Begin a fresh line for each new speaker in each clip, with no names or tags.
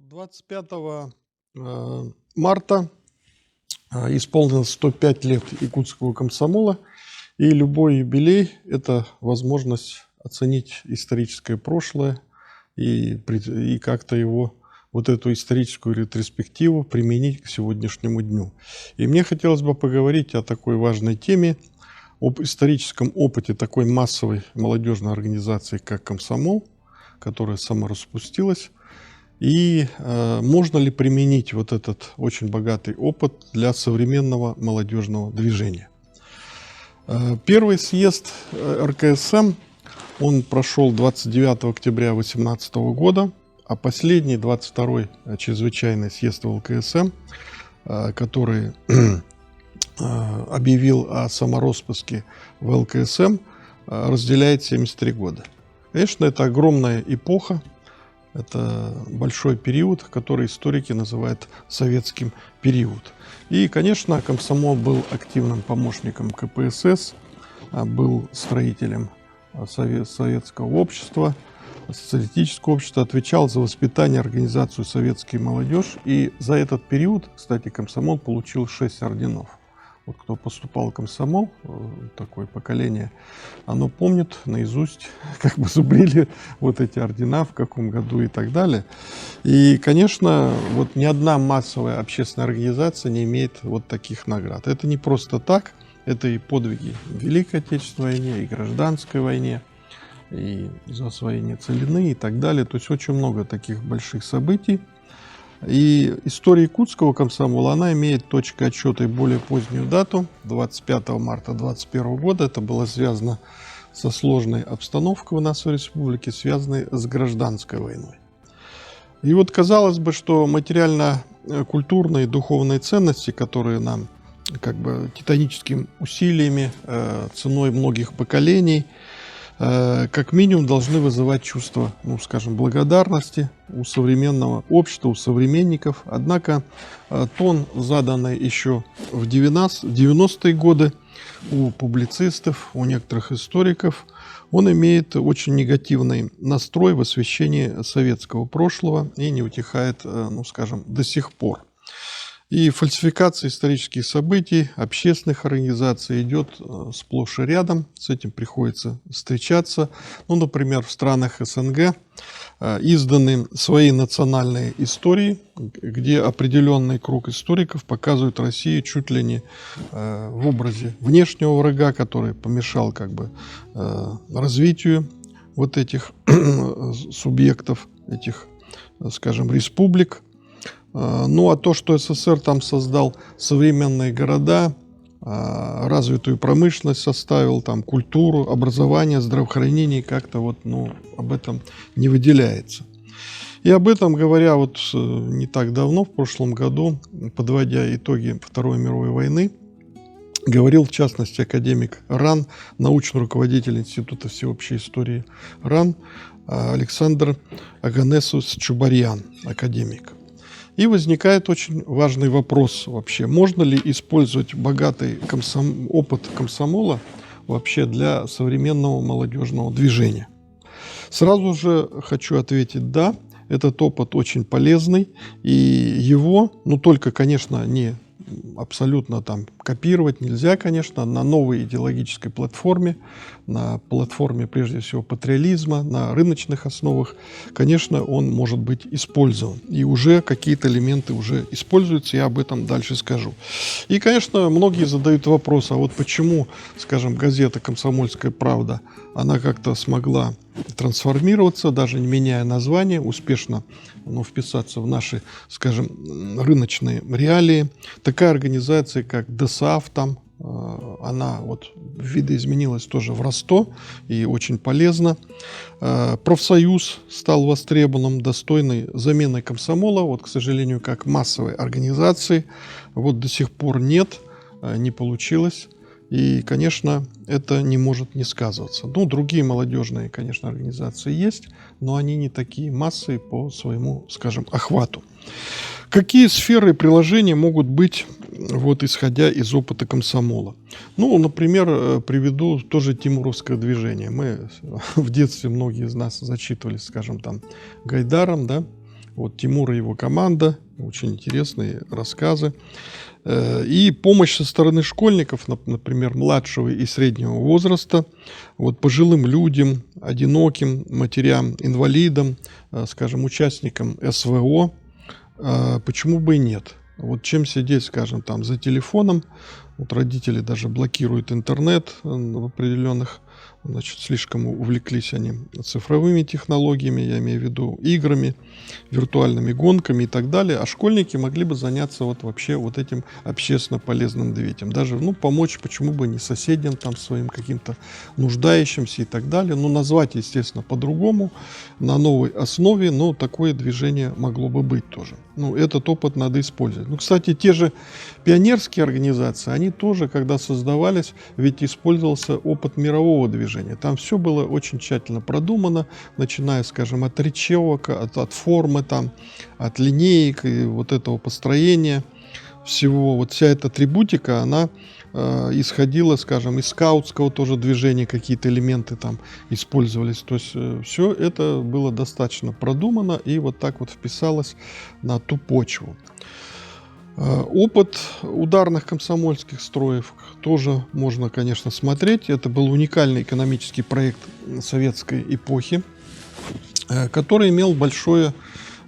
25 марта исполнилось 105 лет якутского комсомола, и любой юбилей – это возможность оценить историческое прошлое и как-то его, вот эту историческую ретроспективу применить к сегодняшнему дню. И мне хотелось бы поговорить о такой важной теме, об историческом опыте такой массовой молодежной организации, как комсомол, которая самораспустилась. И можно ли применить вот этот очень богатый опыт для современного молодежного движения? Первый съезд РКСМ, он прошел 29 октября 2018 года, а последний, 22-й чрезвычайный съезд ВЛКСМ, который объявил о самороспуске ВЛКСМ, разделяет 73 года. Конечно, это огромная эпоха. Это большой период, который историки называют советским периодом. И, конечно, комсомол был активным помощником КПСС, был строителем советского общества, социалистического общества, отвечал за воспитание, организацию советской молодежи. И за этот период, кстати, комсомол получил 6 орденов. Вот кто поступал в комсомол, такое поколение, оно помнит наизусть, как бы зубрили вот эти ордена, в каком году и так далее. И, конечно, вот ни одна массовая общественная организация не имеет вот таких наград. Это не просто так, это и подвиги в Великой Отечественной войне, и Гражданской войне, и за освоение Целины и так далее. То есть очень много таких больших событий. И история якутского комсомола, она имеет точкой отсчета и более позднюю дату, 25 марта 2021 года. Это было связано со сложной обстановкой у нас в республике, связанной с гражданской войной. И вот казалось бы, что материально-культурные и духовные ценности, которые нам как бы титаническими усилиями, ценой многих поколений, как минимум должны вызывать чувство, ну, скажем, благодарности у современного общества, у современников. Однако тон, заданный еще в 90-е годы у публицистов, у некоторых историков, он имеет очень негативный настрой в освещении советского прошлого и не утихает, ну, скажем, до сих пор. И фальсификация исторических событий, общественных организаций идет сплошь и рядом. С этим приходится встречаться. Ну, например, в странах СНГ изданы свои национальные истории, где определенный круг историков показывает Россию чуть ли не в образе внешнего врага, который помешал как бы развитию вот этих субъектов, этих, скажем, республик. Ну, а то, что СССР там создал современные города, развитую промышленность составил, там культуру, образование, здравоохранение, как-то вот, ну, об этом не выделяется. И об этом говоря вот не так давно, в прошлом году, подводя итоги Второй мировой войны, говорил в частности академик РАН, научный руководитель Института всеобщей истории РАН Александр Аганесович Чубарьян, академик. И возникает очень важный вопрос вообще, можно ли использовать богатый опыт комсомола вообще для современного молодежного движения. Сразу же хочу ответить «да», этот опыт очень полезный, и его, ну только, конечно, не абсолютно там копировать нельзя, конечно, на новой идеологической платформе, на платформе, прежде всего, патриотизма, на рыночных основах, конечно, он может быть использован. И уже какие-то элементы уже используются, я об этом дальше скажу. И, конечно, многие задают вопрос, а вот почему, скажем, газета «Комсомольская правда», она как-то смогла трансформироваться, даже не меняя название, успешно, ну, вписаться в наши, скажем, рыночные реалии. Такая организация, как ДОСААФ, там, она вот видоизменилась тоже в РОСТО и очень полезна. Профсоюз стал востребованным, достойной заменой комсомола. Вот, к сожалению, как массовой организации, вот до сих пор нет, не получилось. И, конечно, это не может не сказываться. Ну, другие молодежные, конечно, организации есть, но они не такие массы по своему, скажем, охвату. Какие сферы приложения могут быть, вот, исходя из опыта комсомола? Ну, например, приведу тоже тимуровское движение. Мы в детстве, многие из нас зачитывались, скажем, там, Гайдаром, да, Вот Тимур и его команда, очень интересные рассказы. И помощь со стороны школьников, например, младшего и среднего возраста, вот пожилым людям, одиноким матерям, инвалидам, скажем, участникам СВО, почему бы и нет? Вот чем сидеть, скажем, там за телефоном, вот родители даже блокируют интернет в определенных, значит, слишком увлеклись они цифровыми технологиями, я имею в виду играми, виртуальными гонками и так далее, а школьники могли бы заняться вот вообще вот этим общественно полезным двигателем. Даже, ну, помочь, почему бы не соседям там своим каким-то нуждающимся и так далее. Ну, назвать, естественно, по-другому, на новой основе, но такое движение могло бы быть тоже. Ну, этот опыт надо использовать. Ну, кстати, те же пионерские организации, они тоже, когда создавались, ведь использовался опыт мирового движения. Там все было очень тщательно продумано, начиная, скажем, от речевок, от формы, там, от линеек и вот этого построения всего. Вот вся эта атрибутика, она исходила, скажем, из скаутского тоже движения, какие-то элементы там использовались. То есть все это было достаточно продумано и вот так вот вписалось на ту почву. Опыт ударных комсомольских строев тоже можно, конечно, смотреть. Это был уникальный экономический проект советской эпохи, который имел большое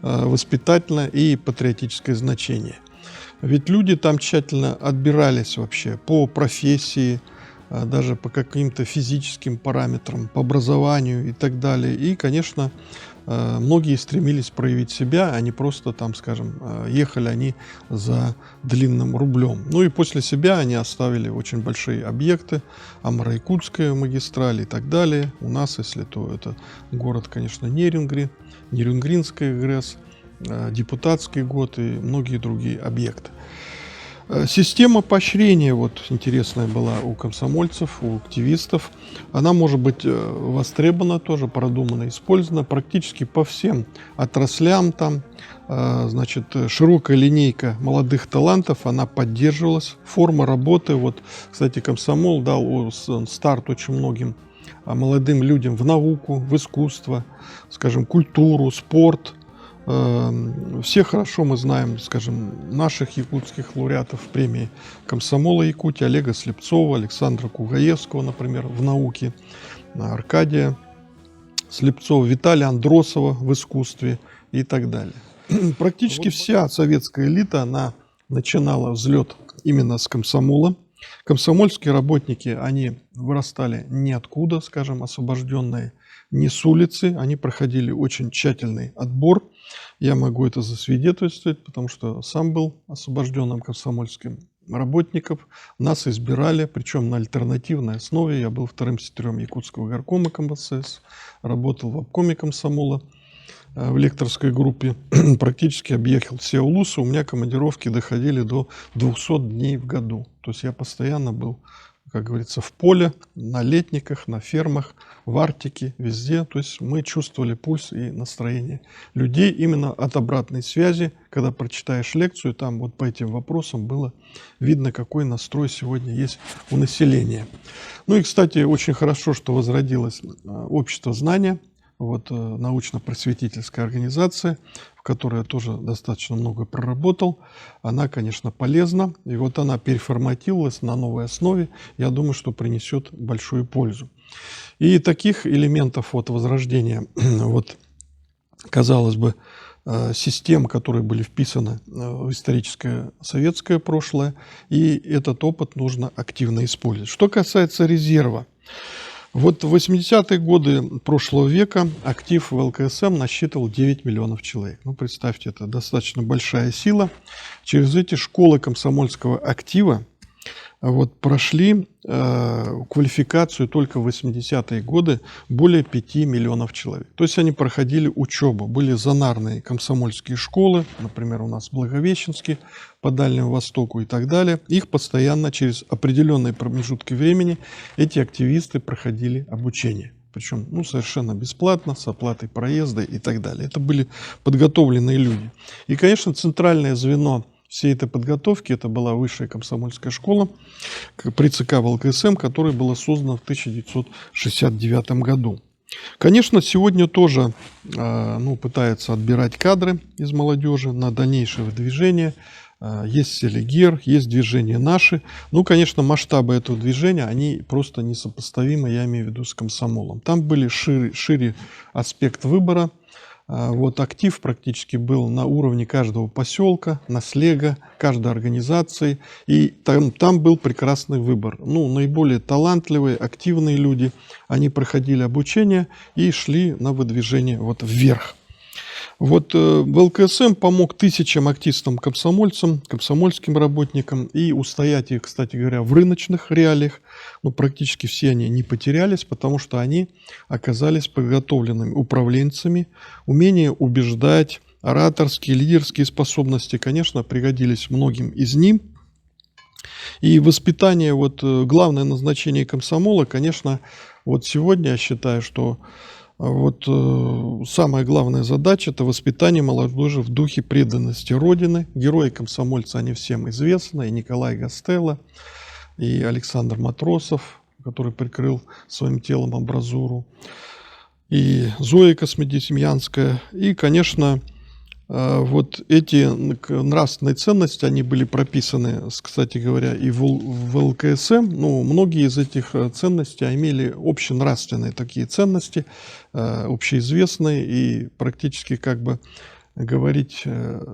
воспитательное и патриотическое значение. Ведь люди там тщательно отбирались вообще по профессии, даже по каким-то физическим параметрам, по образованию и так далее. И, конечно, многие стремились проявить себя, а не просто там, скажем, ехали они за длинным рублем. Ну и после себя они оставили очень большие объекты, Амуро-Якутская магистраль и так далее. У нас, если то это город, конечно, Нерюнгринская ГРЭС, депутатский год и многие другие объекты. Система поощрения вот интересная была у комсомольцев, у активистов. Она может быть востребована, тоже продумана, использована практически по всем отраслям. Там, значит, широкая линейка молодых талантов, она поддерживалась. Форма работы, вот, кстати, комсомол дал старт очень многим молодым людям в науку, в искусство, скажем, культуру, спорт. Все хорошо мы знаем, скажем, наших якутских лауреатов премии комсомола Якутии, Олега Слепцова, Александра Кугаевского, например, в науке, Аркадия Слепцова, Виталия Андросова в искусстве и так далее. Практически вся советская элита, она начинала взлет именно с комсомола. Комсомольские работники, они вырастали ниоткуда, скажем, освобожденные не с улицы, они проходили очень тщательный отбор. Я могу это засвидетельствовать, потому что сам был освобожденным комсомольским работником. Нас избирали, причем на альтернативной основе. Я был вторым секретарем Якутского горкома КМСС, работал в обкоме комсомола в лекторской группе, практически объехал все улусы. У меня командировки доходили до 200 дней в году. То есть я постоянно был, как говорится, в поле, на летниках, на фермах, в Арктике, везде. То есть мы чувствовали пульс и настроение людей именно от обратной связи. Когда прочитаешь лекцию, там вот по этим вопросам было видно, какой настрой сегодня есть у населения. Ну и, кстати, очень хорошо, что возродилось общество знания. Вот научно-просветительская организация, в которой я тоже достаточно много проработал. Она, конечно, полезна. И вот она переформатировалась на новой основе. Я думаю, что принесет большую пользу. И таких элементов вот возрождения, вот, казалось бы, систем, которые были вписаны в историческое советское прошлое. И этот опыт нужно активно использовать. Что касается резерва. Вот в 80-е годы прошлого века актив в ЛКСМ насчитывал 9 миллионов человек. Ну, представьте, это достаточно большая сила. Через эти школы комсомольского актива вот прошли квалификацию только в 80-е годы более 5 миллионов человек. То есть они проходили учебу. Были зонарные комсомольские школы, например, у нас в Благовещенске, по Дальнему Востоку и так далее. Их постоянно через определенные промежутки времени эти активисты проходили обучение. Причем совершенно бесплатно, с оплатой проезда и так далее. Это были подготовленные люди. И, конечно, центральное звено всей этой подготовки это была высшая комсомольская школа при ЦК ВЛКСМ, которая была создана в 1969 году. Конечно, сегодня тоже ну, пытаются отбирать кадры из молодежи на дальнейшее движение. Есть Селигер, есть движение «Наши». Ну, конечно, масштабы этого движения, они просто несопоставимы, я имею в виду, с комсомолом. Там были шире аспект выбора. Вот актив практически был на уровне каждого поселка, наслега, каждой организации. И там был прекрасный выбор. Ну, наиболее талантливые, активные люди, они проходили обучение и шли на выдвижение вот вверх. Вот ВЛКСМ помог тысячам активистам-комсомольцам, комсомольским работникам и устоять их, кстати говоря, в рыночных реалиях. Ну, практически все они не потерялись, потому что они оказались подготовленными управленцами, умение убеждать, ораторские, лидерские способности, конечно, пригодились многим из них. И воспитание, вот главное назначение комсомола, конечно, вот сегодня я считаю, что вот самая главная задача – это воспитание молодежи в духе преданности Родины. Герои-комсомольцы, они всем известны. И Николай Гастелло, и Александр Матросов, который прикрыл своим телом амбразуру, и Зоя Космодемьянская. И, конечно, вот эти нравственные ценности, они были прописаны, кстати говоря, и в ЛКСМ. Ну, многие из этих ценностей имели общенравственные такие ценности, общеизвестные, и практически как бы говорить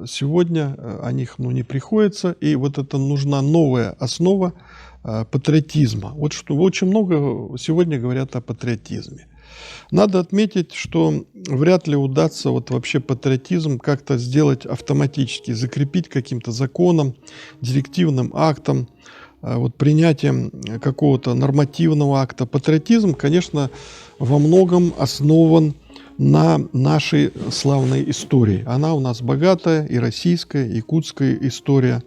сегодня о них ну, не приходится. И вот это нужна новая основа патриотизма. Вот что очень много сегодня говорят о патриотизме. Надо отметить, что вряд ли удастся вот вообще патриотизм как-то сделать автоматически, закрепить каким-то законом, директивным актом, вот принятием какого-то нормативного акта. Патриотизм, конечно, во многом основан на нашей славной истории. Она у нас богатая, и российская, и якутская история.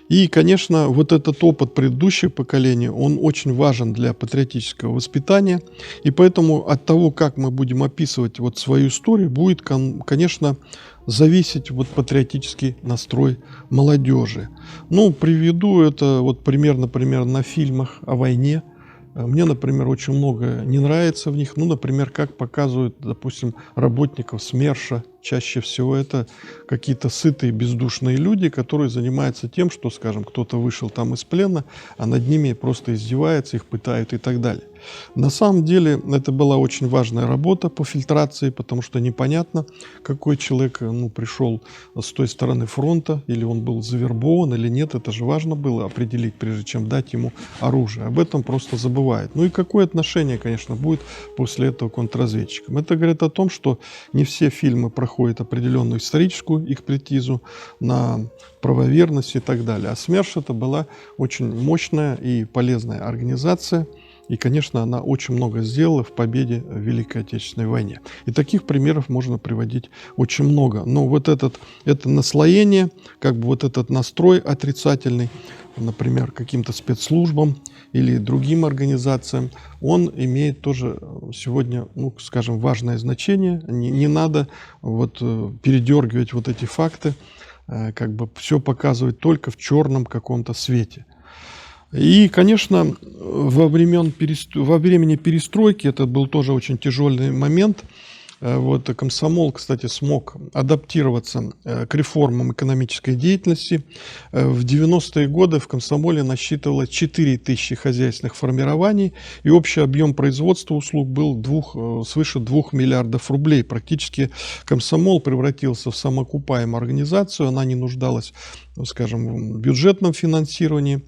И, конечно, вот этот опыт предыдущих поколений, он очень важен для патриотического воспитания. И поэтому от того, как мы будем описывать вот свою историю, будет, конечно, зависеть вот патриотический настрой молодежи. Ну, приведу это вот пример, например, на фильмах о войне. Мне, например, очень много не нравится в них. Ну, например, как показывают, допустим, работников СМЕРШа. Чаще всего это какие-то сытые, бездушные люди, которые занимаются тем, что, скажем, кто-то вышел там из плена, а над ними просто издеваются, их пытают и так далее. На самом деле это была очень важная работа по фильтрации, потому что непонятно, какой человек ну, пришел с той стороны фронта, или он был завербован, или нет. Это же важно было определить, прежде чем дать ему оружие. Об этом просто забывают. Ну и какое отношение, конечно, будет после этого к контрразведчикам? Это говорит о том, что не все фильмы проходят определенную историческую экспертизу на правоверность и так далее. А СМЕРШ это была очень мощная и полезная организация. И, конечно, она очень много сделала в победе в Великой Отечественной войне. И таких примеров можно приводить очень много. Но вот это наслоение, как бы вот этот настрой отрицательный, например, каким-то спецслужбам или другим организациям, он имеет тоже сегодня, ну, скажем, важное значение. Не надо вот передергивать вот эти факты, как бы все показывать только в черном каком-то свете. И, конечно, во времени перестройки, это был тоже очень тяжелый момент, вот комсомол, кстати, смог адаптироваться к реформам экономической деятельности. В 90-е годы в комсомоле насчитывалось 4000 хозяйственных формирований, и общий объем производства услуг был свыше 2 миллиардов рублей. Практически комсомол превратился в самоокупаемую организацию, она не нуждалась, скажем, в бюджетном финансировании.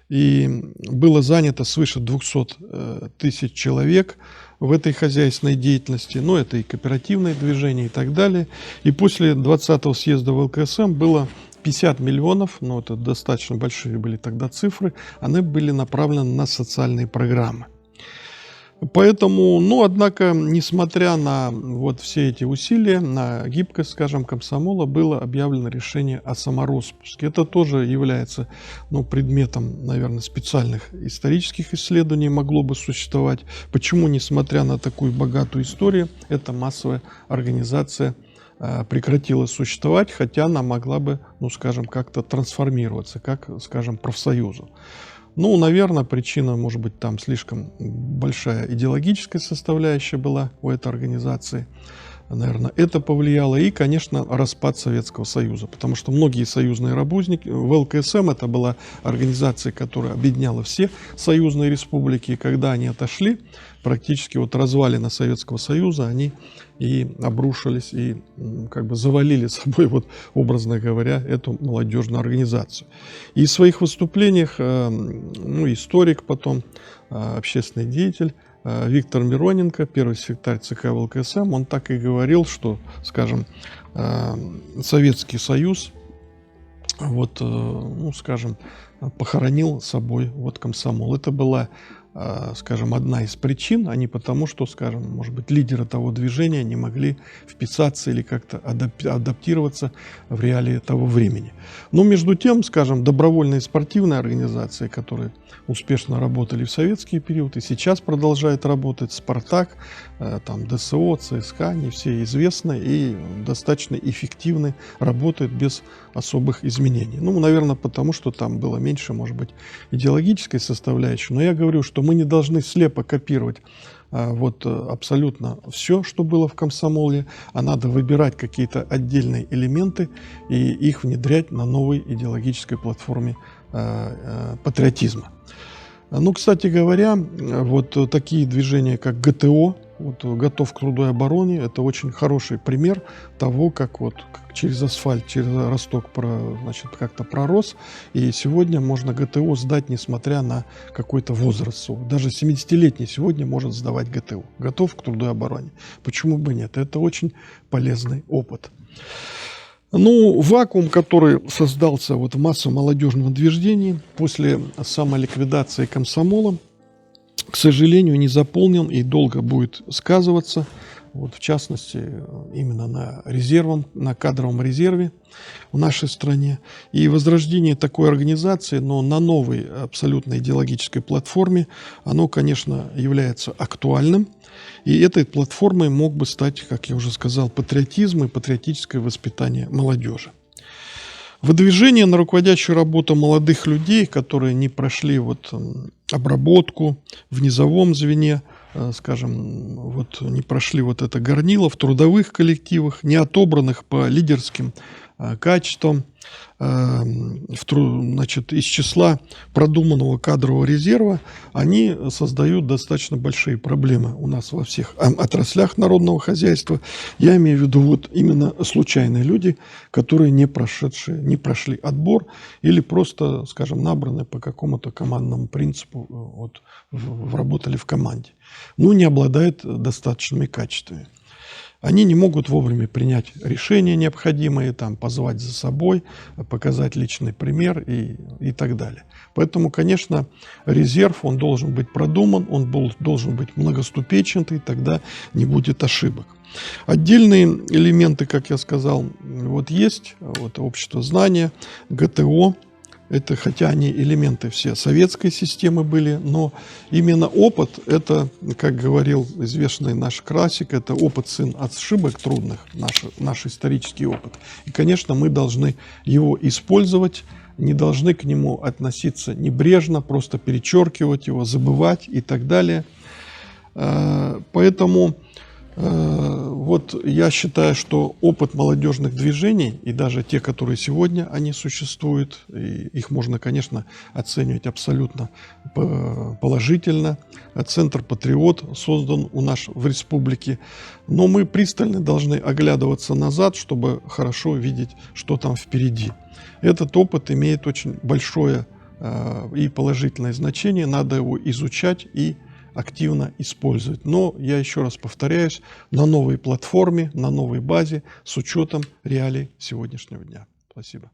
И было занято свыше 200 тысяч человек в этой хозяйственной деятельности, ну, это и кооперативное движение и так далее. И после 20-го съезда ВЛКСМ было 50 миллионов, ну, это достаточно большие были тогда цифры, они были направлены на социальные программы. Поэтому, ну, однако, несмотря на вот все эти усилия, на гибкость, скажем, комсомола, было объявлено решение о самороспуске. Это тоже является, ну, предметом, наверное, специальных исторических исследований, могло бы существовать. Почему, несмотря на такую богатую историю, эта массовая организация прекратила существовать, хотя она могла бы, ну, скажем, как-то трансформироваться, как, скажем, профсоюзу. Ну, наверное, причина, может быть, там слишком большая идеологическая составляющая была у этой организации. Наверное, это повлияло. И, конечно, распад Советского Союза. Потому что многие союзные работники, в ВЛКСМ это была организация, которая объединяла все союзные республики. И когда они отошли, практически вот развалины Советского Союза, они и обрушились, и как бы завалили собой, вот, образно говоря, эту молодежную организацию. И в своих выступлениях, ну, историк потом, общественный деятель, Виктор Мироненко, первый секретарь ЦК ВЛКСМ, он так и говорил, что, скажем, Советский Союз, вот, ну, скажем, похоронил собой вот комсомол. Это была, скажем, одна из причин, а не потому, что, скажем, может быть, лидеры того движения не могли вписаться или как-то адаптироваться в реалии того времени. Но между тем, скажем, добровольные спортивные организации, которые успешно работали в советский период и сейчас продолжают работать, «Спартак», там, ДСО, ЦСКА, они все известны и достаточно эффективны, работают без особых изменений. Ну, наверное, потому что там было меньше, может быть, идеологической составляющей. Но я говорю, что мы не должны слепо копировать вот абсолютно все, что было в комсомоле, а надо выбирать какие-то отдельные элементы и их внедрять на новой идеологической платформе патриотизма. Ну, кстати говоря, вот такие движения, как ГТО, вот, «Готов к труду и обороне», это очень хороший пример того, как вот через асфальт, через росток значит, как-то пророс. И сегодня можно ГТО сдать, несмотря на какой-то возраст. Даже 70-летний сегодня может сдавать ГТО. «Готов к труду и обороне». Почему бы нет? Это очень полезный опыт. Ну, вакуум, который создался вот в массовом молодежном движении после самоликвидации комсомола, к сожалению, не заполнен и долго будет сказываться, вот, в частности, именно на кадровом резерве в нашей стране. И возрождение такой организации, но на новой абсолютно идеологической платформе, оно, конечно, является актуальным. И этой платформой мог бы стать, как я уже сказал, патриотизм и патриотическое воспитание молодежи. Выдвижение на руководящую работу молодых людей, которые не прошли вот обработку в низовом звене, скажем, вот не прошли вот это горнило в трудовых коллективах, не отобранных по лидерским качествам, значит, из числа продуманного кадрового резерва, они создают достаточно большие проблемы у нас во всех отраслях народного хозяйства. Я имею в виду вот именно случайные люди, которые не прошли отбор или просто, скажем, набраны по какому-то командному принципу, вот, работали в команде, но не обладают достаточными качествами. Они не могут вовремя принять решения необходимые, там, позвать за собой, показать личный пример и так далее. Поэтому, конечно, резерв, он должен быть продуман, он должен быть многоступенчатый, тогда не будет ошибок. Отдельные элементы, как я сказал, вот есть, вот общество знания, ГТО. Это, хотя они элементы все советской системы были, но именно опыт, это, как говорил известный наш классик, это опыт сын ошибок трудных, наш исторический опыт. И, конечно, мы должны его использовать, не должны к нему относиться небрежно, просто перечеркивать его, забывать и так далее. Поэтому вот я считаю, что опыт молодежных движений, и даже те, которые сегодня они существуют, и их можно, конечно, оценивать абсолютно положительно. Центр «Патриот» создан у нас в республике, но мы пристально должны оглядываться назад, чтобы хорошо видеть, что там впереди. Этот опыт имеет очень большое и положительное значение, надо его изучать и активно использовать. Но, я еще раз повторяюсь, на новой платформе, на новой базе, с учетом реалий сегодняшнего дня. Спасибо.